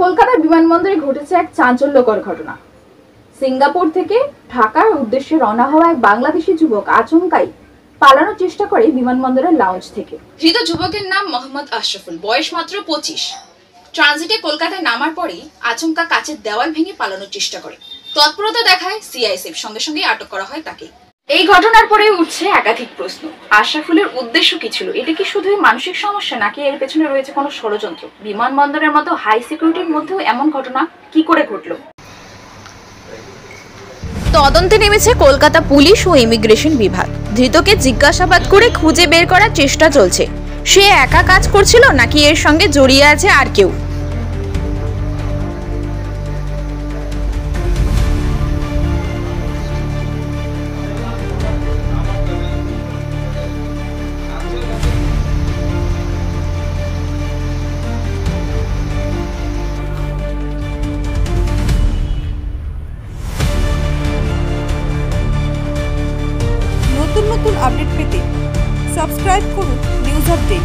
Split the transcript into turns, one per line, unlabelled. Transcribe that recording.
কলকাতার বিমানবন্দরে ঘটেছে এক চাঞ্চল্যকর ঘটনা। সিঙ্গাপুর থেকে ঢাকার উদ্দেশ্যে রওনা হওয়া এক বাংলাদেশি যুবক আচমকাই পালানোর চেষ্টা করে বিমানবন্দরের লাউঞ্জ থেকে। ধৃত যুবকের নাম মোহাম্মদ আশরাফুল, বয়স মাত্র 25। ট্রানজিটে কলকাতায় নামার পরেই আচমকা কাচের দেওয়াল ভেঙে পালানোর চেষ্টা করে। তৎপরতা দেখায় সিআইএসএফ, সঙ্গে সঙ্গে আটক করা হয় তাকে। এই ঘটনার পরে উঠছে একাধিক প্রশ্ন। আশরাফুলের উদ্দেশ্য কি ছিল? এটা কি শুধুই মানসিক সমস্যা, নাকি এর পেছনে রয়েছে কোনো ষড়যন্ত্র? বিমানবন্দরের মতো হাই সিকিউরিটির মধ্যেও এমন ঘটনা কি করে ঘটলো?
তদন্তে নেমেছে কলকাতা পুলিশ ও ইমিগ্রেশন বিভাগ। ধৃতকে জিজ্ঞাসাবাদ করে খুঁজে বের করার চেষ্টা চলছে। সে একা কাজ করছিল নাকি এর সঙ্গে জড়িয়ে আছে আর কেউ?
নতুন নতুন আপডেট পেতে সাবস্ক্রাইব করুন নিউজ আপডেট।